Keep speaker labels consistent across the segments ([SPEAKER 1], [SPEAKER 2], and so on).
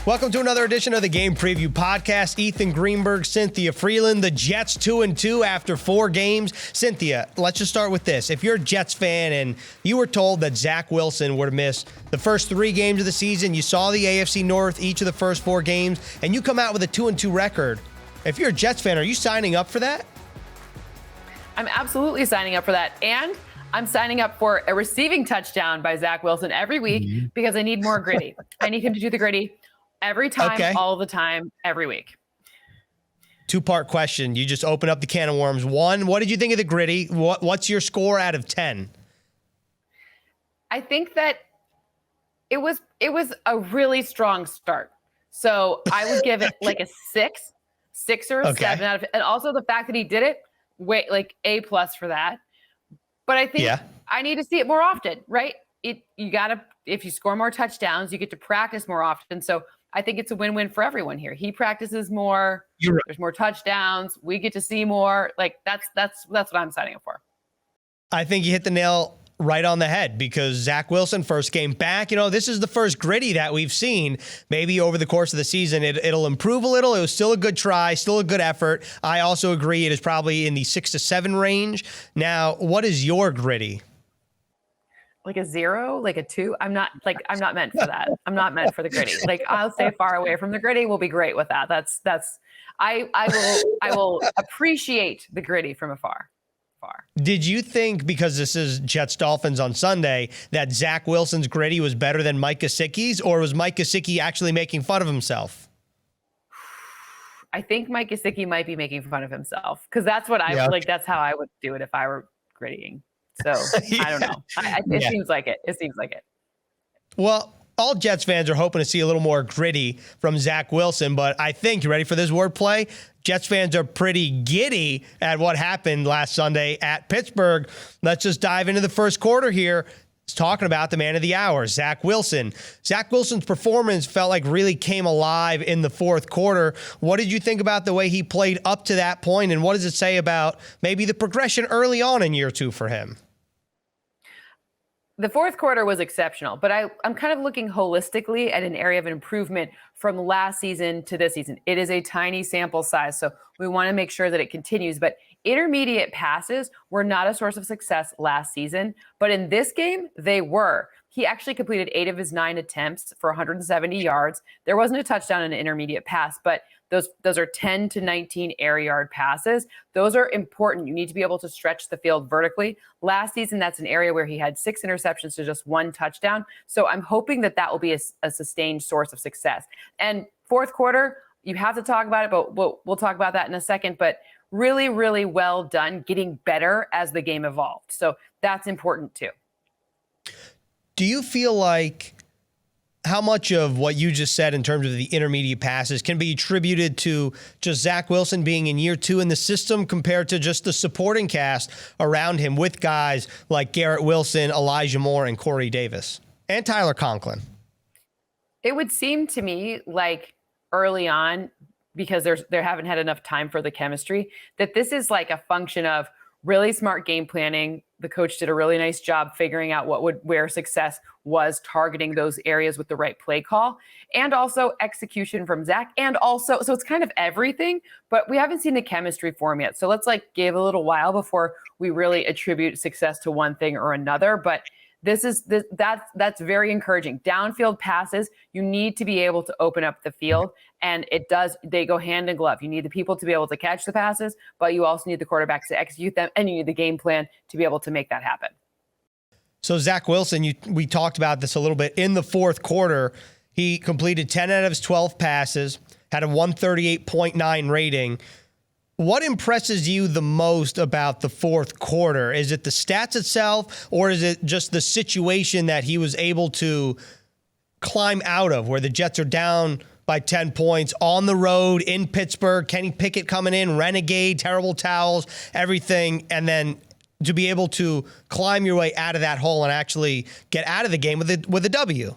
[SPEAKER 1] Welcome to another edition of the Game Preview Podcast. Ethan Greenberg, Cynthia Frelund, the Jets 2-2 after 4 games. Cynthia, let's just start with this. If you're a Jets fan and you were told that Zach Wilson would miss the first 3 games of the season, you saw the AFC North each of the first 4 games, and you come out with a 2-2 record, if you're a Jets fan, are you signing up for that?
[SPEAKER 2] I'm absolutely signing up for that. And I'm signing up for a receiving touchdown by Zach Wilson every week because I need more gritty. I need him to do the gritty every time, all the time, every week.
[SPEAKER 1] 2-part question. You just open up the can of worms. 1, what did you think of the gritty? What's your score out of 10?
[SPEAKER 2] I think that it was a really strong start. So I would give it like a 6 or a 7 out of it. And also the fact that he did it, like A+ for that. But I think I need to see it more often, right? If you score more touchdowns, you get to practice more often. So I think it's a win-win for everyone here. He practices more. Right. There's more touchdowns. We get to see more. Like that's what I'm signing up for.
[SPEAKER 1] I think you hit the nail right on the head because Zach Wilson, first game back, this is the first gritty that we've seen. Maybe over the course of the season, it'll improve a little. It was still a good try, still a good effort. I also agree it is probably in the 6 to 7 range. Now, what is your gritty?
[SPEAKER 2] Like a 0, like a 2. I'm not meant for that. I'm not meant for the gritty. Like I'll stay far away from the gritty. We'll be great with that. I will appreciate the gritty from afar.
[SPEAKER 1] Did you think, because this is Jets-Dolphins on Sunday, that Zach Wilson's gritty was better than Mike Gesicki's, or was Mike Gesicki actually making fun of himself?
[SPEAKER 2] I think Mike Gesicki might be making fun of himself because that's what I like. That's how I would do it if I were grittying. So I don't know. It seems like it. It seems like it.
[SPEAKER 1] Well, all Jets fans are hoping to see a little more gritty from Zach Wilson, but I think, you ready for this wordplay? Jets fans are pretty giddy at what happened last Sunday at Pittsburgh. Let's just dive into the first quarter here. It's talking about the man of the hour, Zach Wilson. Zach Wilson's performance felt like really came alive in the fourth quarter. What did you think about the way he played up to that point, and what does it say about maybe the progression early on in year 2 for him?
[SPEAKER 2] The fourth quarter was exceptional, but I'm kind of looking holistically at an area of improvement from last season to this season. It is a tiny sample size, so we want to make sure that it continues. But intermediate passes were not a source of success last season, but in this game, they were. He actually completed 8 of his 9 attempts for 170 yards. There wasn't a touchdown in an intermediate pass, but those are 10 to 19 air yard passes. Those are important. You need to be able to stretch the field vertically. Last season, that's an area where he had 6 interceptions to just 1 touchdown. So I'm hoping that will be a sustained source of success. And fourth quarter, you have to talk about it, but we'll talk about that in a second. But really, really well done, getting better as the game evolved. So that's important too.
[SPEAKER 1] Do you feel like how much of what you just said in terms of the intermediate passes can be attributed to just Zach Wilson being in year 2 in the system compared to just the supporting cast around him with guys like Garrett Wilson, Elijah Moore, and Corey Davis, and Tyler Conklin?
[SPEAKER 2] It would seem to me like early on, because they haven't had enough time for the chemistry, that this is like a function of really smart game planning. The coach did a really nice job figuring out where success was, targeting those areas with the right play call, and also execution from Zach. And also, so it's kind of everything, but we haven't seen the chemistry form yet. So let's give a little while before we really attribute success to one thing or another. But that's very encouraging. Downfield passes, you need to be able to open up the field, and they go hand in glove. You need the people to be able to catch the passes, but you also need the quarterbacks to execute them, and you need the game plan to be able to make that happen.
[SPEAKER 1] So Zach Wilson, we talked about this a little bit. In the fourth quarter, he completed 10 out of his 12 passes, had a 138.9 rating. What impresses you the most about the fourth quarter? Is it the stats itself, or is it just the situation that he was able to climb out of, where the Jets are down by 10 points on the road in Pittsburgh, Kenny Pickett coming in, renegade, terrible towels, everything, and then to be able to climb your way out of that hole and actually get out of the game with a W?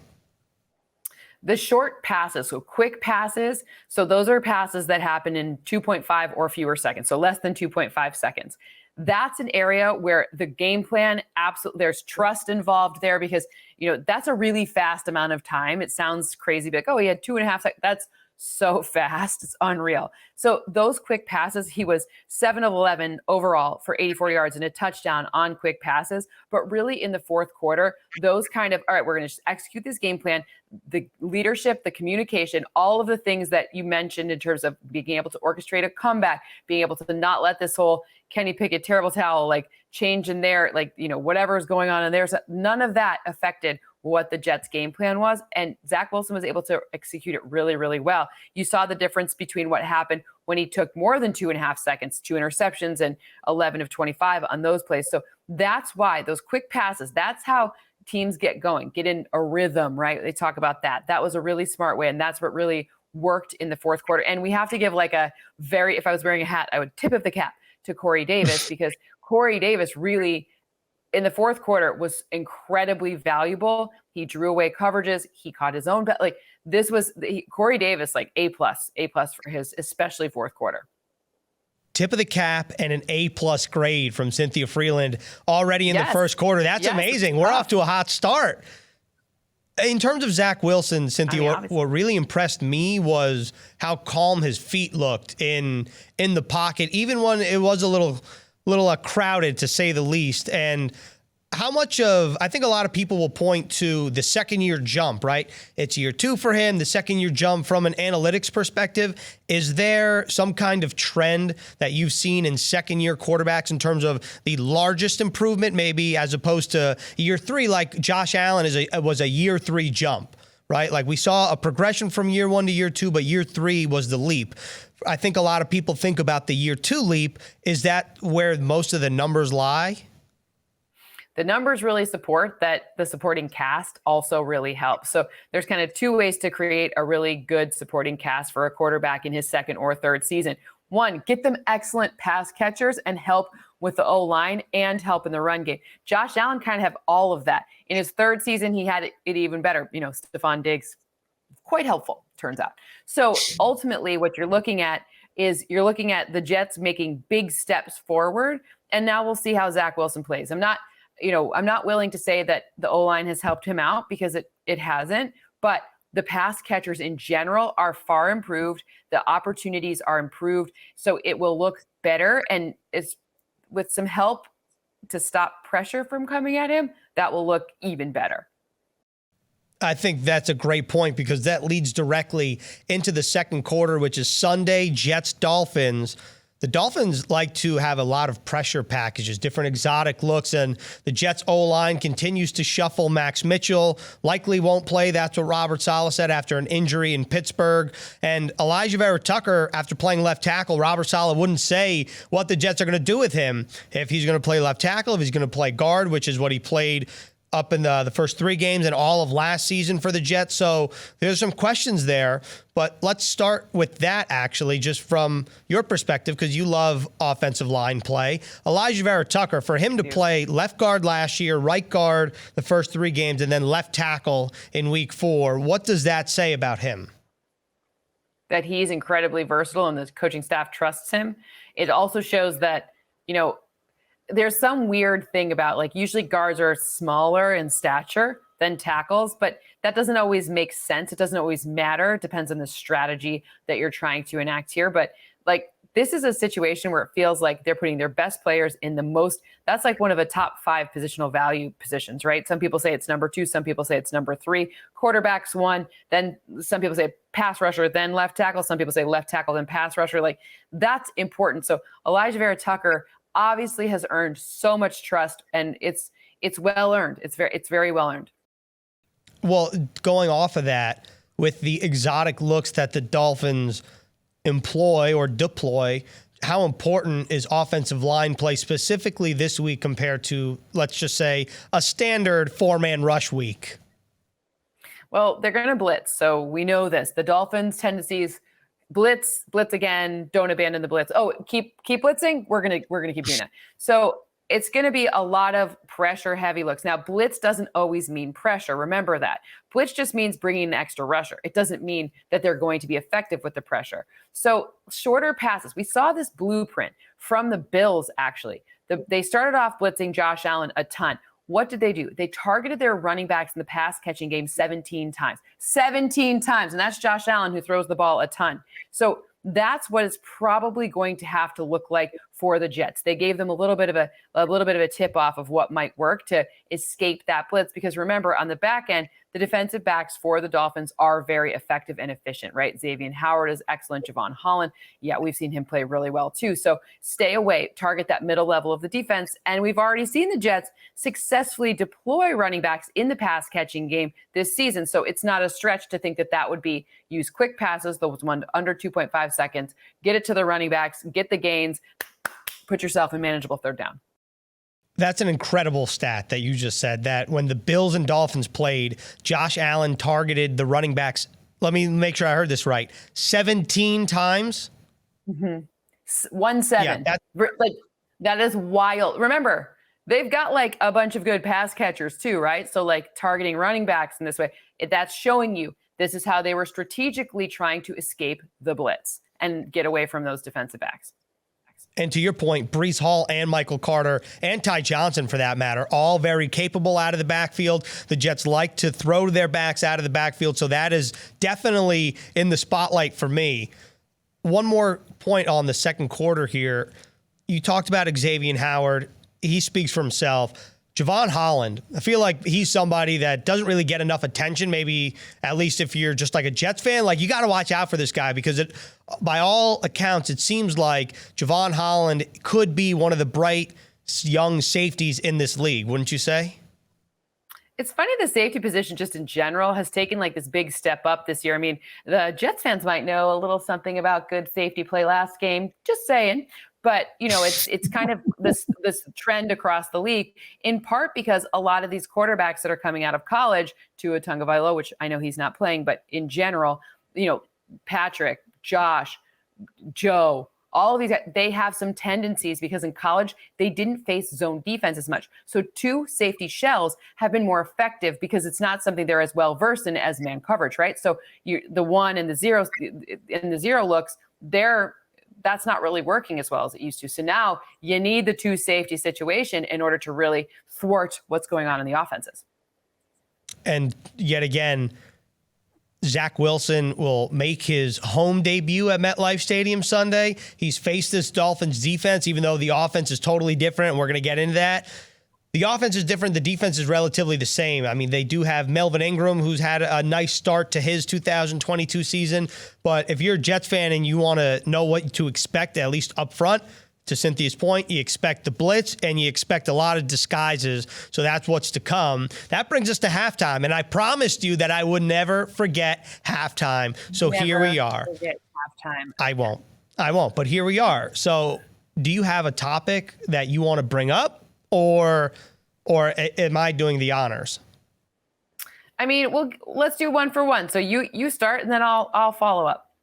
[SPEAKER 2] The short passes, so quick passes, so those are passes that happen in 2.5 or fewer seconds, so less than 2.5 seconds. That's an area where the game plan, absolutely, there's trust involved there, because That's a really fast amount of time. It sounds crazy, like, oh, he had 2.5 seconds. That's so fast. It's unreal. So those quick passes, he was 7 of 11 overall for 84 yards and a touchdown on quick passes. But really in the fourth quarter, those kind of, all right, we're going to just execute this game plan, the leadership, the communication, all of the things that you mentioned in terms of being able to orchestrate a comeback, being able to not let this whole Kenny Pickett terrible towel, like change in there, like, whatever is going on in there. So none of that affected what the Jets game plan was. And Zach Wilson was able to execute it really, really well. You saw the difference between what happened when he took more than 2.5 seconds, 2 interceptions and 11 of 25 on those plays. So that's why those quick passes, that's how teams get going, get in a rhythm, right? They talk about that. That was a really smart way. And that's what really worked in the fourth quarter. And we have to give if I was wearing a hat, I would tip of the cap to Corey Davis, because Corey Davis really, in the fourth quarter, was incredibly valuable. He drew away coverages. He caught his own bet. This was Corey Davis, A+ for his, especially fourth quarter.
[SPEAKER 1] Tip of the cap and an A+ grade from Cynthia Frelund already in the first quarter. That's amazing. We're off to a hot start. In terms of Zach Wilson, Cynthia, what really impressed me was how calm his feet looked in the pocket, even when it was a little crowded, to say the least. And how much I think a lot of people will point to the second year jump, right? It's year 2 for him, the second year jump from an analytics perspective. Is there some kind of trend that you've seen in second year quarterbacks in terms of the largest improvement, maybe as opposed to year 3, like Josh Allen was a year 3 jump, right? Like we saw a progression from year 1 to year 2, but year 3 was the leap. I think a lot of people think about the year 2 leap. Is that where most of the numbers lie?
[SPEAKER 2] The numbers really support that. The supporting cast also really helps. So there's kind of 2 ways to create a really good supporting cast for a quarterback in his second or third season. 1, get them excellent pass catchers and help with the O-line and help in the run game. Josh Allen kind of have all of that. In his third season, he had it even better. Stephon Diggs, quite helpful, turns out. So ultimately what you're looking at is the Jets making big steps forward. And now we'll see how Zach Wilson plays. I'm not willing to say that the O-line has helped him out, because it hasn't, but the pass catchers in general are far improved. The opportunities are improved. So it will look better. And it's with some help to stop pressure from coming at him, that will look even better.
[SPEAKER 1] I think that's a great point, because that leads directly into the second quarter, which is Sunday, Jets-Dolphins. The Dolphins like to have a lot of pressure packages, different exotic looks, and the Jets O-line continues to shuffle. Max Mitchell likely won't play. That's what Robert Saleh said after an injury in Pittsburgh. And Alijah Vera-Tucker, after playing left tackle, Robert Saleh wouldn't say what the Jets are going to do with him, if he's going to play left tackle, if he's going to play guard, which is what he played up in the first 3 games and all of last season for the Jets. So there's some questions there, but let's start with that, actually, just from your perspective, because you love offensive line play. Alijah Vera-Tucker, for him to play left guard last year, right guard the first 3 games, and then left tackle in week 4, what does that say about him?
[SPEAKER 2] That he's incredibly versatile and the coaching staff trusts him. It also shows that, there's some weird thing about, usually guards are smaller in stature than tackles, but that doesn't always make sense. It doesn't always matter. It depends on the strategy that you're trying to enact here. But this is a situation where it feels like they're putting their best players in that's one of the top 5 positional value positions, right? Some people say it's number 2. Some people say it's number 3. Quarterback's 1. Then some people say pass rusher, then left tackle. Some people say left tackle, then pass rusher. That's important. So Alijah Vera-Tucker obviously has earned so much trust, and it's well earned. It's very well earned.
[SPEAKER 1] Well, going off of that, with the exotic looks that the Dolphins employ or deploy, how important is offensive line play specifically this week compared to, let's just say, a standard 4-man rush week?
[SPEAKER 2] Well, they're going to blitz, so we know this. The Dolphins' tendencies: blitz again, don't abandon the blitz. Oh, keep blitzing. We're gonna keep doing that. So it's going to be a lot of pressure heavy looks. Now, blitz doesn't always mean pressure. Remember that. Blitz just means bringing an extra rusher. It doesn't mean that they're going to be effective with the pressure. So shorter passes. We saw this blueprint from the Bills, actually. They started off blitzing Josh Allen a ton. what did they do? They targeted their running backs in the pass catching game 17 times. 17 times. And that's Josh Allen, who throws the ball a ton. So that's what it's probably going to have to look like for the Jets. They gave them a little bit of a tip off of what might work to escape that blitz. Because remember, on the back end, the defensive backs for the Dolphins are very effective and efficient, right? Xavier Howard is excellent. Javon Holland, yeah, we've seen him play really well too. So stay away, target that middle level of the defense. And we've already seen the Jets successfully deploy running backs in the pass catching game this season. So it's not a stretch to think that that would be use quick passes, those one under 2.5 seconds, get it to the running backs, get the gains, put yourself in manageable third down.
[SPEAKER 1] That's an incredible stat that you just said, that when the Bills and Dolphins played, Josh Allen targeted the running backs. Let me make sure I heard this right. 17 times.
[SPEAKER 2] 1-7.
[SPEAKER 1] Yeah,
[SPEAKER 2] that is wild. Remember, they've got like a bunch of good pass catchers too, right? So like targeting running backs in this way, that's showing you this is how they were strategically trying to escape the blitz and get away from those defensive backs.
[SPEAKER 1] And to your point, Breece Hall and Michael Carter and Ty Johnson, for that matter, all very capable out of the backfield. The Jets like to throw their backs out of the backfield, so that is definitely in the spotlight for me. One more point on the second quarter here. You talked about Xavier Howard. He speaks for himself. Javon Holland, I feel like he's somebody that doesn't really get enough attention, maybe at least if you're just like a Jets fan. Like, you got to watch out for this guy because by all accounts, it seems like Javon Holland could be one of the bright young safeties in this league, wouldn't you say?
[SPEAKER 2] It's funny, the safety position just in general has taken like this big step up this year. I mean, the Jets fans might know a little something about good safety play last game, just saying. But, you know, it's kind of this trend across the league, in part because a lot of these quarterbacks that are coming out of college, Tua Tagovailoa, which I know he's not playing, but in general, you know, Patrick, Josh, Joe, all of these, they have some tendencies because in college, they didn't face zone defense as much. So two safety shells have been more effective because it's not something they're as well versed in as man coverage, right? So the one and the zeros in the zero looks, that's not really working as well as it used to. So now you need the two safety situation in order to really thwart what's going on in the offenses.
[SPEAKER 1] And yet again, Zach Wilson will make his home debut at MetLife Stadium Sunday. He's faced this Dolphins defense, even though the offense is totally different, and we're going to get into that. The offense is different. The defense is relatively the same. I mean, they do have Melvin Ingram, who's had a nice start to his 2022 season. But if you're a Jets fan and you want to know what to expect, at least up front, to Cynthia's point, you expect the blitz and you expect a lot of disguises. So that's what's to come. That brings us to halftime. And I promised you that I would never forget halftime. So here we are.
[SPEAKER 2] Forget halftime.
[SPEAKER 1] I won't. But here we are. So do you have a topic that you want to bring up? Or am I doing the honors?
[SPEAKER 2] I mean, well, let's do one for one. So you start, and then I'll follow up.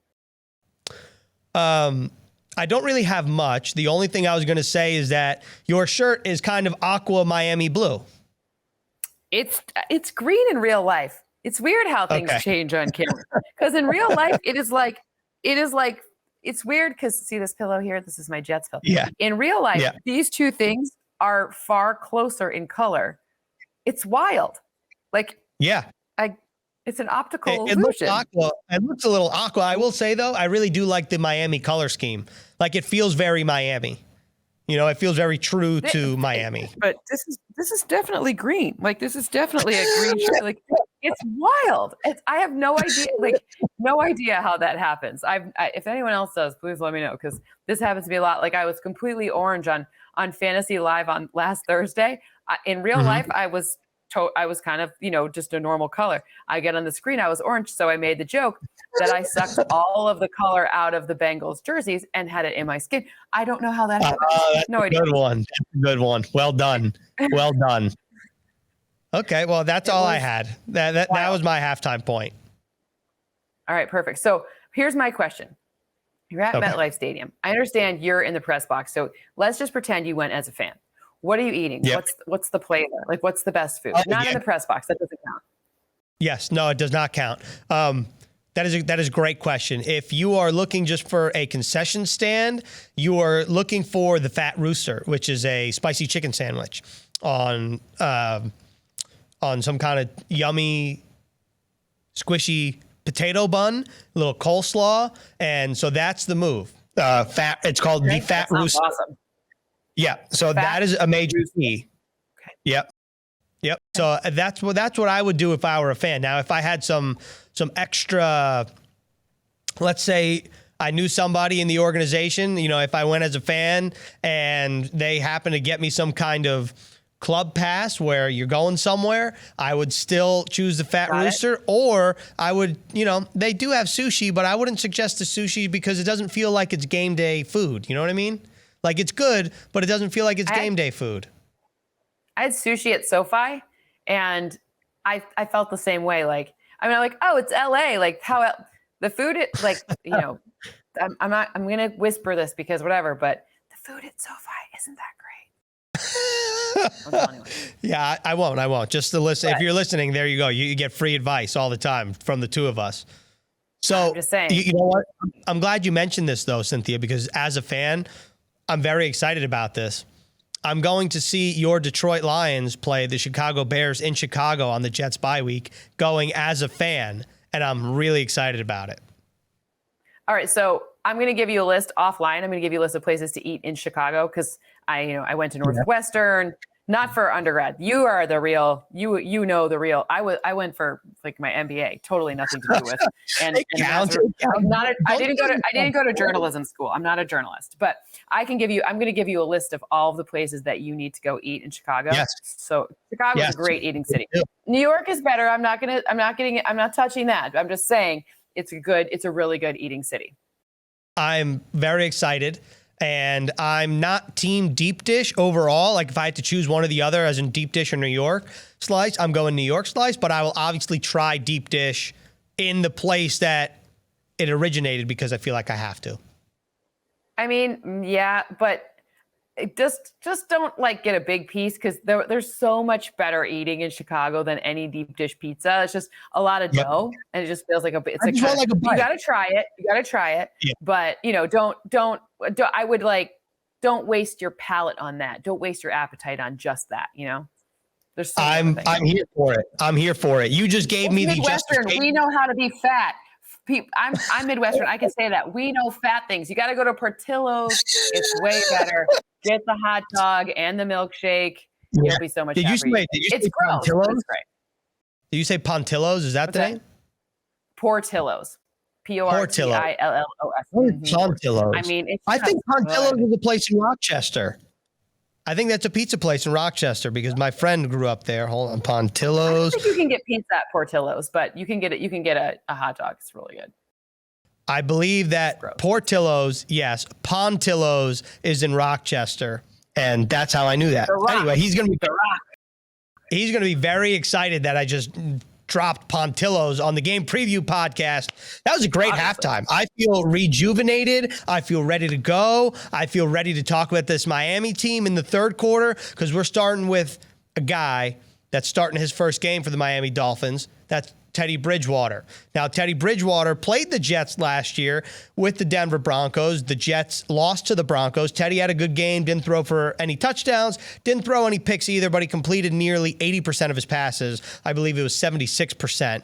[SPEAKER 1] I don't really have much. The only thing I was going to say is that your shirt is kind of aqua Miami blue.
[SPEAKER 2] It's green in real life. It's weird how things change on camera. Because in real life, it is like it's weird because see this pillow here? This is my Jets pillow.
[SPEAKER 1] Yeah.
[SPEAKER 2] In real life, these two things are far closer in color. It's wild. Like, it's an optical illusion.
[SPEAKER 1] Looks aqua. It looks a little aqua. I will say though, I really do like the Miami color scheme. Like, it feels very Miami. You know, it feels very true to Miami.
[SPEAKER 2] But this is definitely green. Like, this is definitely a green shirt. Like, it's wild. I have no idea. Like, no idea how that happens. If anyone else does, please let me know, because this happens to be a lot. Like, I was completely orange on Fantasy Live on last Thursday. In real life, I was kind of, you know, just a normal color. I get on the screen, I was orange. So I made the joke that I sucked all of the color out of the Bengals jerseys and had it in my skin. I don't know how that happened.
[SPEAKER 1] That's no idea. Good one. That's a good one. Well done. Well done. Okay. Well, that's all I had. That was my halftime point.
[SPEAKER 2] All right. Perfect. So here's my question. You're at MetLife Stadium. I understand you're in the press box. So let's just pretend you went as a fan. What are you eating? Yep. What's the play there? Like, what's the best food? Not in the press box. That doesn't count.
[SPEAKER 1] Yes. No, it does not count. That is a great question. If you are looking just for a concession stand, you are looking for the Fat Rooster, which is a spicy chicken sandwich. on some kind of yummy, squishy potato bun, a little coleslaw, and so that's the move. Fat. It's called the Fat Rooster.
[SPEAKER 2] Awesome.
[SPEAKER 1] Yeah. So that is a major key.
[SPEAKER 2] Okay.
[SPEAKER 1] Yep. So that's what I would do if I were a fan. Now, if I had some extra, let's say I knew somebody in the organization, if I went as a fan and they happen to get me some kind of club pass where you're going somewhere, I would still choose the Fat Rooster. Or I would, they do have sushi, but I wouldn't suggest the sushi because it doesn't feel like it's game day food. You know what I mean? Like, it's good, but it doesn't feel like it's game day food. I
[SPEAKER 2] had sushi at SoFi, and I felt the same way. Like, I'm like, oh, it's LA. Like, how the food, I'm going to whisper this because whatever, but the food at SoFi isn't that great.
[SPEAKER 1] Yeah, I won't. Just to listen. If you're listening, there you go. You get free advice all the time from the two of us. So,
[SPEAKER 2] I'm just saying.
[SPEAKER 1] You know what? I'm glad you mentioned this, though, Cynthia, because as a fan, I'm very excited about this. I'm going to see your Detroit Lions play the Chicago Bears in Chicago on the Jets bye week, going as a fan, and I'm really excited about it.
[SPEAKER 2] All right, so I'm going to give you a list offline. I'm going to give you a list of places to eat in Chicago because I went to Northwestern. Not for undergrad. You are the real. You know the real. I went for like my MBA. Totally nothing to do with. And I didn't go to journalism school. I'm not a journalist, but I'm going to give you a list of all of the places that you need to go eat in Chicago.
[SPEAKER 1] Yes.
[SPEAKER 2] So Chicago is a great eating city. New York is better. I'm not touching that. I'm just saying it's a really good eating city.
[SPEAKER 1] I'm very excited. And I'm not team deep dish overall. Like, if I had to choose one or the other, as in deep dish or New York slice, I'm going New York slice, but I will obviously try deep dish in the place that it originated because I feel like I have to.
[SPEAKER 2] I mean, yeah, but just don't get a big piece because there's so much better eating in Chicago than any deep dish pizza. It's just a lot of dough, and it just feels like it's like you got to try it. Yeah. But don't waste your palate on that. Don't waste your appetite on just that. There's so
[SPEAKER 1] I'm here for it. You just gave me
[SPEAKER 2] Midwestern. We know how to be fat. I'm Midwestern. I can say that. We know fat things. You got to go to Portillo's. It's way better. Get the hot dog and the milkshake. Yeah. It'll be so much better. It's gross. It's great.
[SPEAKER 1] Did you say Pontillo's? Is that the name?
[SPEAKER 2] Portillo's. Portillo's.
[SPEAKER 1] Pontillo's.
[SPEAKER 2] I mean,
[SPEAKER 1] I think Pontillo's is a place in Rochester. I think that's a pizza place in Rochester because my friend grew up there. Hold on, Pontillo's.
[SPEAKER 2] I think you can get pizza at Portillo's, but you can get a hot dog. It's really good.
[SPEAKER 1] I believe that Portillo's, yes, Pontillo's is in Rochester, and that's how I knew that. Anyway, he's going to be very excited that I just dropped Pontillo's on the Game Preview podcast. That was a great halftime. I feel rejuvenated. I feel ready to go. I feel ready to talk about this Miami team in the third quarter because we're starting with a guy that's starting his first game for the Miami Dolphins. That's Teddy Bridgewater. Now, Teddy Bridgewater played the Jets last year with the Denver Broncos. The Jets lost to the Broncos. Teddy had a good game, didn't throw for any touchdowns, didn't throw any picks either, but he completed nearly 80% of his passes. I believe it was 76%.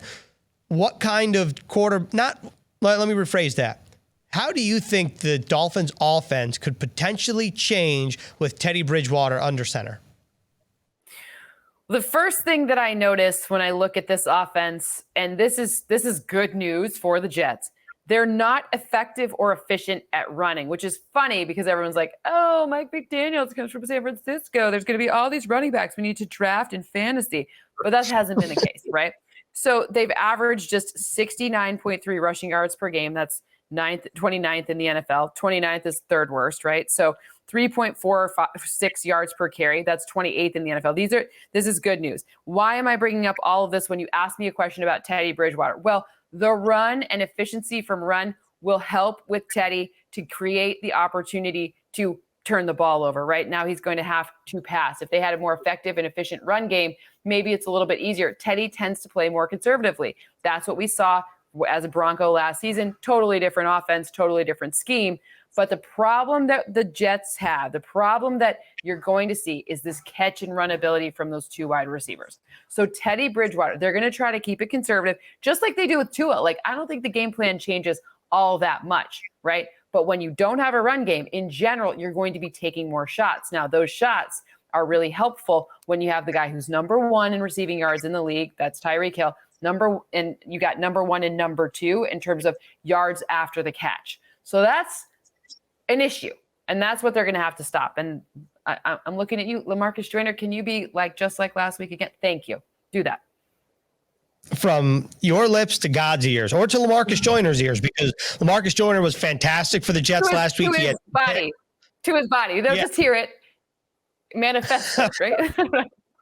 [SPEAKER 1] What kind of let me rephrase that. How do you think the Dolphins offense could potentially change with Teddy Bridgewater under center?
[SPEAKER 2] The first thing that I notice when I look at this offense, and this is good news for the Jets, they're not effective or efficient at running, which is funny because everyone's like, oh, Mike McDaniels comes from San Francisco. There's going to be all these running backs we need to draft in fantasy. But that hasn't been the case, right? So they've averaged just 69.3 rushing yards per game. That's 29th in the NFL. 29th is third worst, right? So 3.46 yards per carry. That's 28th in the NFL. This is good news. Why am I bringing up all of this when you ask me a question about Teddy Bridgewater? Well, the run and efficiency from run will help with Teddy to create the opportunity to turn the ball over. Right now, he's going to have to pass. If they had a more effective and efficient run game, maybe it's a little bit easier. Teddy tends to play more conservatively. That's what we saw as a Bronco last season. Totally different offense, totally different scheme. But the problem that the Jets have, the problem that you're going to see is this catch and run ability from those two wide receivers. So Teddy Bridgewater, they're going to try to keep it conservative, just like they do with Tua. Like, I don't think the game plan changes all that much, right? But when you don't have a run game, in general, you're going to be taking more shots. Now, those shots are really helpful when you have the guy who's number one in receiving yards in the league. That's Tyreek Hill. And you got number one and number two in terms of yards after the catch. So that's an issue. And that's what they're going to have to stop. And I'm looking at you, LaMarcus Joyner. Can you be like just like last week again? Thank you. Do that.
[SPEAKER 1] From your lips to God's ears, or to LaMarcus Joyner's ears, because LaMarcus Joyner was fantastic for the Jets last week.
[SPEAKER 2] To his body. They'll just hear it manifest, right?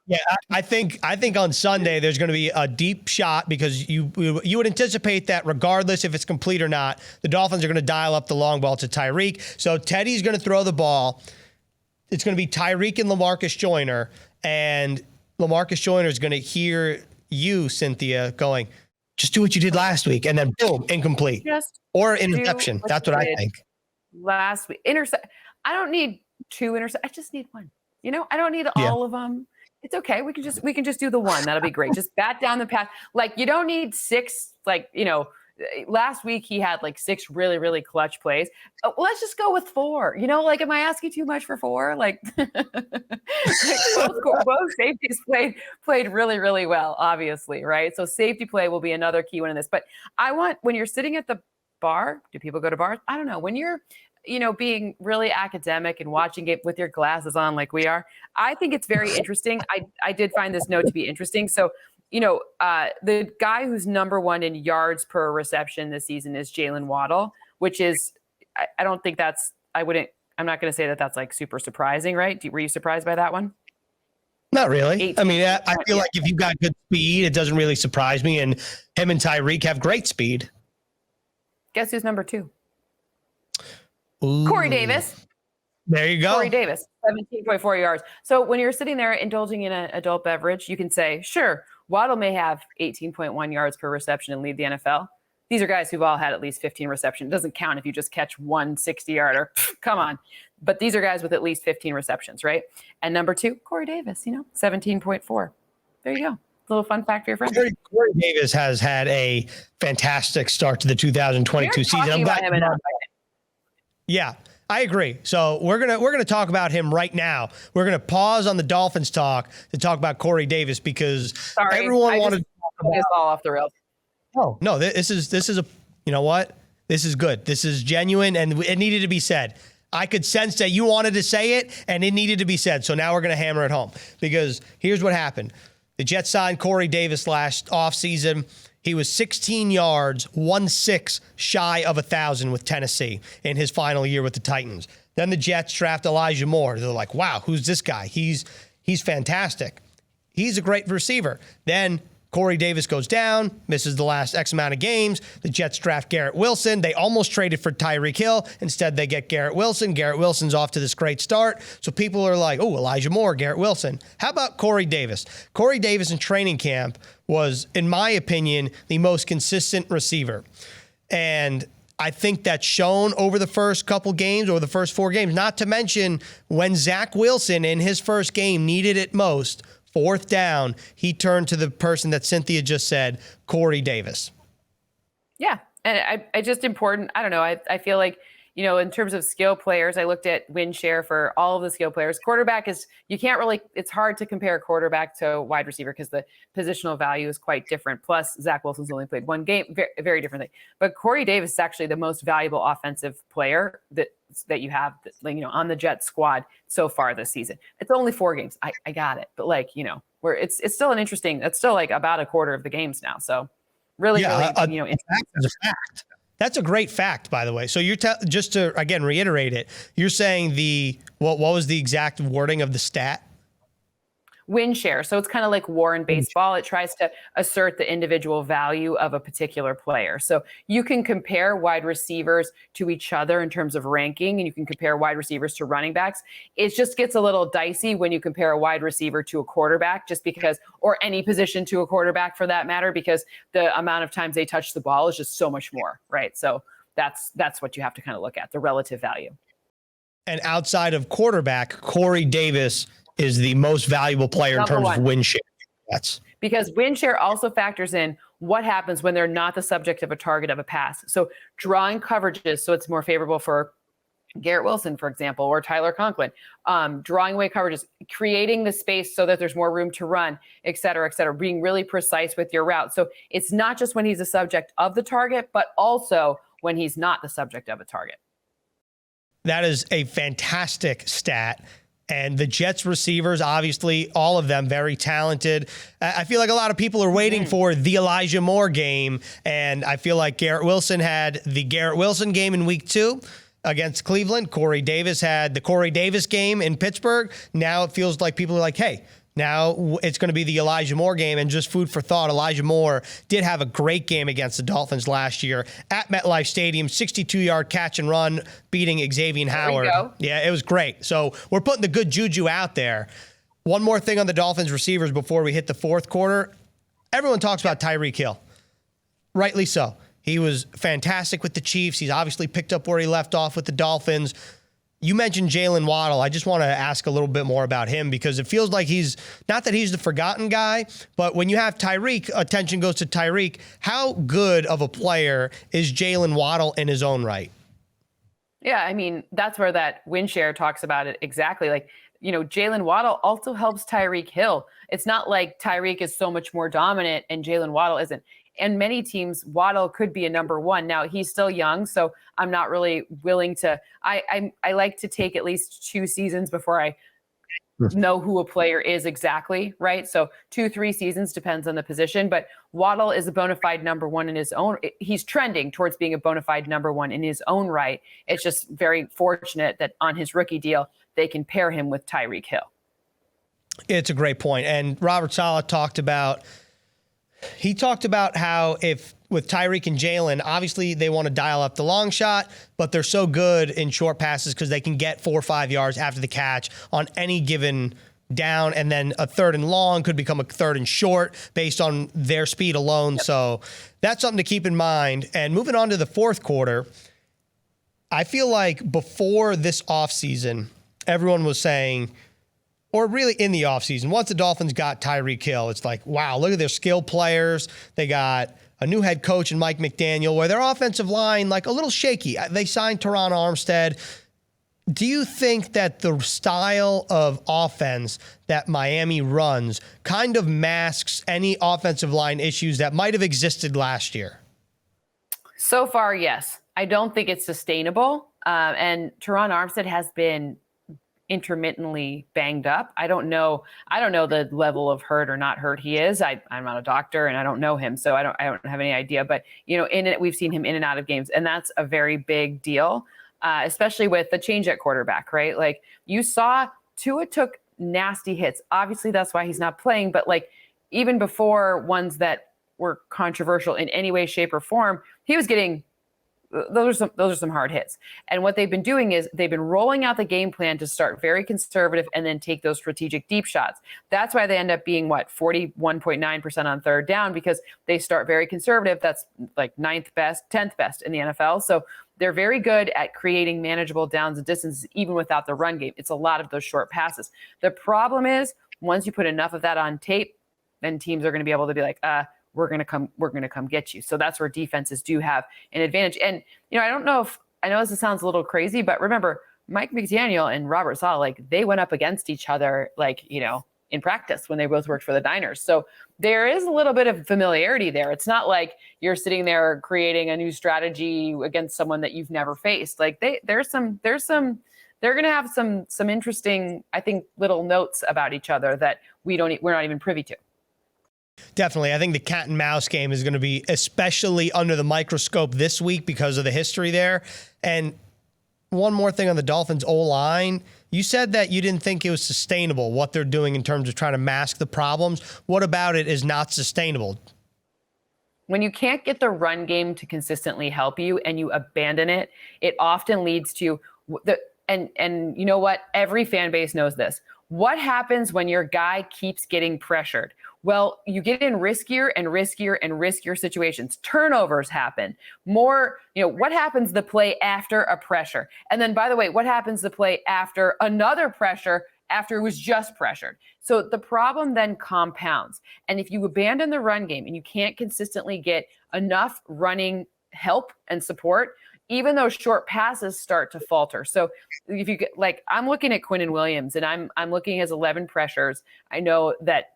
[SPEAKER 1] Yeah, I think on Sunday there's going to be a deep shot, because you would anticipate that regardless if it's complete or not, the Dolphins are going to dial up the long ball to Tyreek. So Teddy's going to throw the ball. It's going to be Tyreek and LaMarcus Joyner, and LaMarcus Joyner is going to hear you, Cynthia, going, just do what you did last week, and then boom, incomplete or interception. That's what I think.
[SPEAKER 2] Last week, I don't need 2 interceptions. I just need 1. I don't need all of them. It's okay. We can just do the 1. That'll be great. Just bat down the path. Like, you don't need 6. Like, last week he had like 6 really, really clutch plays. Let's just go with 4. Like, am I asking too much for 4? Like, both safeties played really, really well, obviously, right? So safety play will be another key one in this. But when you're sitting at the bar, do people go to bars? I don't know. When you're being really academic and watching it with your glasses on like we are, I think it's very interesting. I did find this note to be interesting. So, the guy who's number 1 in yards per reception this season is Jalen Waddle, which is, I don't think I'm not going to say that that's like super surprising, right? Were you surprised by that one?
[SPEAKER 1] Not really. I mean, I feel like if you've got good speed, it doesn't really surprise me. And him and Tyreek have great speed.
[SPEAKER 2] Guess who's number 2?
[SPEAKER 1] Ooh.
[SPEAKER 2] Corey Davis.
[SPEAKER 1] There you go.
[SPEAKER 2] Corey Davis, 17.4 yards. So when you're sitting there indulging in an adult beverage, you can say, sure, Waddle may have 18.1 yards per reception and lead the NFL. These are guys who've all had at least 15 receptions. It doesn't count if you just catch 1 60-yarder. Come on. But these are guys with at least 15 receptions, right? And number 2, Corey Davis, 17.4. There you go. Little fun fact for your friends.
[SPEAKER 1] Corey Davis has had a fantastic start to the 2022 season. I'm glad. Yeah, I agree. So we're gonna talk about him right now. We're gonna pause on the Dolphins talk to talk about Corey Davis, because everyone wanted to talk
[SPEAKER 2] about all off the rails.
[SPEAKER 1] Oh no, this is a, you know what? This is good. This is genuine, and it needed to be said. I could sense that you wanted to say it, and it needed to be said. So now we're gonna hammer it home, because here's what happened. The Jets signed Corey Davis last offseason. He was 16 yards, 1-6 shy of 1,000 with Tennessee in his final year with the Titans. Then the Jets draft Elijah Moore. They're like, wow, who's this guy? He's fantastic. He's a great receiver. Then Corey Davis goes down, misses the last X amount of games. The Jets draft Garrett Wilson. They almost traded for Tyreek Hill. Instead, they get Garrett Wilson. Garrett Wilson's off to this great start. So people are like, oh, Elijah Moore, Garrett Wilson. How about Corey Davis? Corey Davis in training camp was, in my opinion, the most consistent receiver. And I think that's shown over the first couple games, over the first 4 games, not to mention when Zach Wilson in his first game needed it most, 4th down, he turned to the person that Cynthia just said, Corey Davis.
[SPEAKER 2] Yeah. And I just important. I don't know. I feel like, in terms of skill players, I looked at win share for all of the skill players. Quarterback it's hard to compare quarterback to wide receiver because the positional value is quite different. Plus, Zach Wilson's only played 1 game, very, very different thing. But Corey Davis is actually the most valuable offensive player that you have, on the Jets squad so far this season. It's only 4 games. I got it. But where it's still an interesting, it's still like about a quarter of the games now. So really,
[SPEAKER 1] really, that's a fact. That's a great fact, by the way. So you're just to, again, reiterate it, you're saying what was the exact wording of the stat?
[SPEAKER 2] Win share. So it's kind of like war in baseball. It tries to assert the individual value of a particular player. So you can compare wide receivers to each other in terms of ranking, and you can compare wide receivers to running backs. It just gets a little dicey when you compare a wide receiver to a quarterback, just because, or any position to a quarterback for that matter, because the amount of times they touch the ball is just so much more, right? So that's what you have to kind of look at, the relative value.
[SPEAKER 1] And outside of quarterback, Corey Davis is the most valuable player in terms of win share.
[SPEAKER 2] Because win share also factors in what happens when they're not the subject of a target of a pass. So drawing coverages, so it's more favorable for Garrett Wilson, for example, or Tyler Conklin, drawing away coverages, creating the space so that there's more room to run, et cetera, being really precise with your route. So it's not just when he's the subject of the target, but also when he's not the subject of a target.
[SPEAKER 1] That is a fantastic stat. And the Jets receivers, obviously, all of them very talented. I feel like a lot of people are waiting for the Elijah Moore game. And I feel like Garrett Wilson had the Garrett Wilson game in week 2 against Cleveland. Corey Davis had the Corey Davis game in Pittsburgh. Now it feels like people are like, hey, now it's going to be the Elijah Moore game. And just food for thought, Elijah Moore did have a great game against the Dolphins last year at MetLife Stadium, 62-yard catch and run, beating Xavier Howard. Yeah, it was great. So we're putting the good juju out there. One more thing on the Dolphins receivers before we hit the fourth quarter. Everyone talks about Tyreek Hill. Rightly so. He was fantastic with the Chiefs. He's obviously picked up where he left off with the Dolphins. You mentioned Jalen Waddle. I just want to ask a little bit more about him because it feels like he's not that he's the forgotten guy, but when you have Tyreek, attention goes to Tyreek. How good of a player is Jalen Waddle in his own right?
[SPEAKER 2] Yeah, I mean, that's where that win share talks about it exactly. Like, you know, Jalen Waddle also helps Tyreek Hill. It's not like Tyreek is so much more dominant and Jalen Waddle isn't. And many teams, Waddle could be a number one. Now, he's still young, so I'm not really willing to – I like to take at least 2 seasons before I know who a player is exactly, right? So 2-3 seasons depends on the position. But Waddle is a bona fide number one in his own – he's trending towards being a bona fide number one in his own right. It's just very fortunate that on his rookie deal, they can pair him with Tyreek Hill.
[SPEAKER 1] It's a great point. And Robert Saleh talked about – he talked about how if with Tyreek and Jalen, obviously they want to dial up the long shot, but they're so good in short passes because they can get 4 or 5 yards after the catch on any given down, and then a third and long could become a third and short based on their speed alone. Yep. So that's something to keep in mind. And moving on to the fourth quarter, I feel like before this offseason, everyone was saying – or really in the offseason, once the Dolphins got Tyreek Hill, it's like, wow, look at their skilled players. They got a new head coach in Mike McDaniel, where their offensive line, like a little shaky. They signed Teron Armstead. Do you think that the style of offense that Miami runs kind of masks any offensive line issues that might have existed last year?
[SPEAKER 2] So far, yes. I don't think it's sustainable. And Teron Armstead has been intermittently banged up. I don't know the level of hurt or not hurt he is. I'm not a doctor and I don't know him, so I don't have any idea. But you know, we've seen him in and out of games, and that's a very big deal, especially with the change at quarterback, right? Like you saw, Tua took nasty hits. Obviously, that's why he's not playing. But like even before ones that were controversial in any way, shape, or form, he was getting. Those are some hard hits. And what they've been doing is they've been rolling out the game plan to start very conservative and then take those strategic deep shots. That's why they end up being 41.9% on third down, because they start very conservative. That's like 9th best, 10th best in the NFL. So they're very good at creating manageable downs and distances, even without the run game. It's a lot of those short passes. The problem is once you put enough of that on tape, then teams are going to be able to be like, we're going to come get you. So that's where defenses do have an advantage. And, you know, I know this sounds a little crazy, but remember Mike McDaniel and Robert Saleh, like they went up against each other, like, you know, in practice when they both worked for the Niners. So there is a little bit of familiarity there. It's not like you're sitting there creating a new strategy against someone that you've never faced. Like they're going to have some interesting, I think, little notes about each other that we're not even privy to.
[SPEAKER 1] Definitely. I think the cat and mouse game is going to be especially under the microscope this week because of the history there. And one more thing on the Dolphins O-line. You said that you didn't think it was sustainable, what they're doing in terms of trying to mask the problems. What about it is not sustainable?
[SPEAKER 2] When you can't get the run game to consistently help you and you abandon it, it often leads to and you know what? Every fan base knows this. What happens when your guy keeps getting pressured? Well, you get in riskier and riskier and riskier situations. Turnovers happen. More, what happens the play after a pressure? And then, by the way, what happens the play after another pressure after it was just pressured? So the problem then compounds. And if you abandon the run game and you can't consistently get enough running help and support, even those short passes start to falter. So if you get, I'm looking at Quinnen Williams and I'm looking at his 11 pressures. I know that,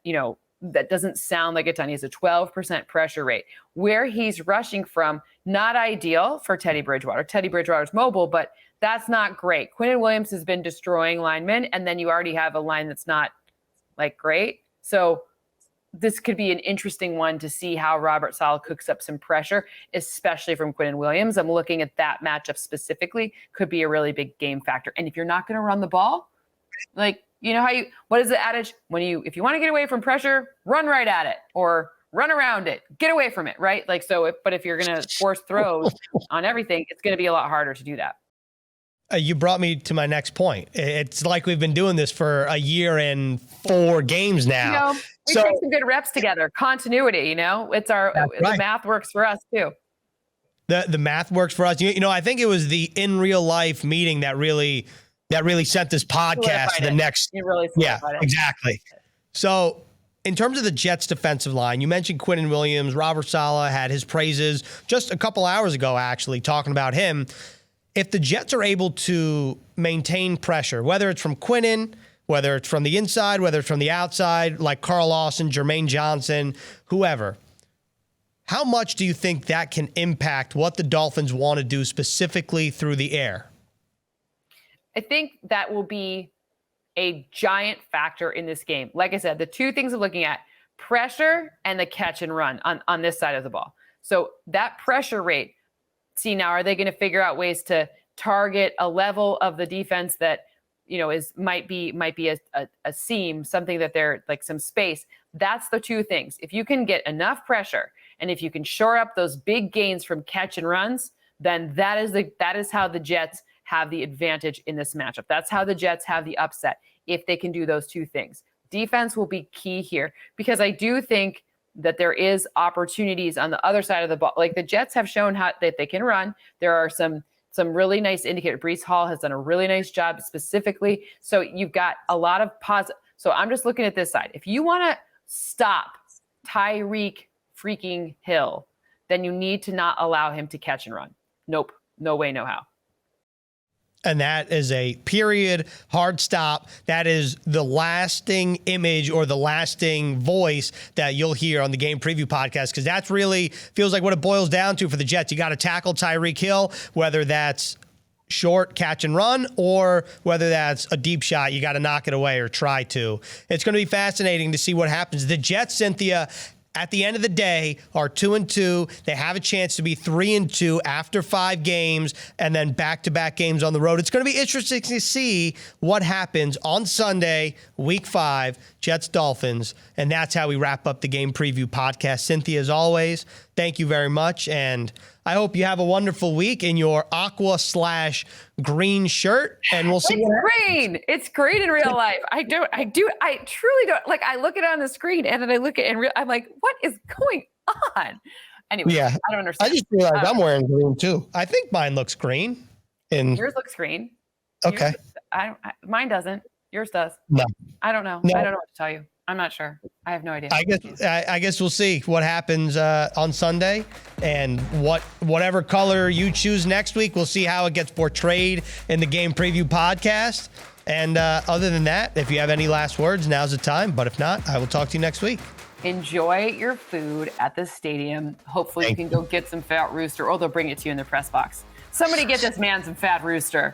[SPEAKER 2] that doesn't sound like a ton. He has a 12% pressure rate. Where he's rushing from, not ideal for Teddy Bridgewater. Teddy Bridgewater's mobile, but that's not great. Quinnen Williams has been destroying linemen, and then you already have a line that's not great. So this could be an interesting one to see how Robert Saleh cooks up some pressure, especially from Quinnen Williams. I'm looking at that matchup specifically, could be a really big game factor. And if you're not going to run the ball, what is the adage? If you want to get away from pressure, run right at it or run around it, get away from it, right? But if you're going to force throws on everything, it's going to be a lot harder to do that.
[SPEAKER 1] You brought me to my next point. It's like we've been doing this for a year and 4 games now.
[SPEAKER 2] We take some good reps together. Continuity, it's the math works for us too.
[SPEAKER 1] The math works for us. I think it was the in real life meeting that really sent this podcast to the next.
[SPEAKER 2] Yeah,
[SPEAKER 1] exactly. So in terms of the Jets defensive line, you mentioned Quinnen Williams. Robert Saleh had his praises just a couple hours ago, actually, talking about him. If the Jets are able to maintain pressure, whether it's from Quinnen, whether it's from the inside, whether it's from the outside, like Carl Lawson, Jermaine Johnson, whoever, how much do you think that can impact what the Dolphins want to do specifically through the air?
[SPEAKER 2] I think that will be a giant factor in this game. Like I said, the two things I'm looking at, pressure and the catch and run on this side of the ball. So that pressure rate, now, are they going to figure out ways to target a level of the defense that, might be a seam, something that they're some space? That's the two things. If you can get enough pressure and if you can shore up those big gains from catch and runs, then that is how the Jets have the advantage in this matchup. That's how the Jets have the upset, if they can do those two things. Defense will be key here, because I do think that there is opportunities on the other side of the ball. The Jets have shown that they can run. There are some really nice indicators. Breece Hall has done a really nice job specifically. So you've got a lot of positive. So I'm just looking at this side. If you want to stop Tyreek freaking Hill, then you need to not allow him to catch and run. Nope. No way, no how.
[SPEAKER 1] And that is a period, hard stop. That is the lasting image or the lasting voice that you'll hear on the Game Preview podcast, because that's really feels like what it boils down to for the Jets. You got to tackle Tyreek Hill, whether that's short catch and run or whether that's a deep shot. You got to knock it away or try to. It's going to be fascinating to see what happens. The Jets, Cynthia, at the end of the day, are 2-2. They have a chance to be 3-2 after 5 games and then back-to-back games on the road. It's going to be interesting to see what happens on Sunday, Week 5, Jets-Dolphins. And that's how we wrap up the Game Preview podcast. Cynthia, as always, thank you very much. And I hope you have a wonderful week in your aqua/green shirt. And we'll see.
[SPEAKER 2] It's green. It's green in real life. I truly don't. I look at it on the screen and then I look at it and I'm like, what is going on? Anyway,
[SPEAKER 1] yeah,
[SPEAKER 2] I don't understand.
[SPEAKER 1] I just realized I'm wearing green too. I think mine looks green.
[SPEAKER 2] Yours looks green.
[SPEAKER 1] Okay.
[SPEAKER 2] Mine doesn't. Yours does.
[SPEAKER 1] No.
[SPEAKER 2] I don't know.
[SPEAKER 1] No.
[SPEAKER 2] I don't know what to tell you. I'm not sure. I have no idea.
[SPEAKER 1] I guess we'll see what happens on Sunday, and whatever color you choose next week, we'll see how it gets portrayed in the Game Preview podcast. And other than that, if you have any last words, now's the time. But if not, I will talk to you next week.
[SPEAKER 2] Enjoy your food at the stadium. Hopefully you can go get some Fat Rooster, or they'll bring it to you in the press box. Somebody get this man some Fat Rooster.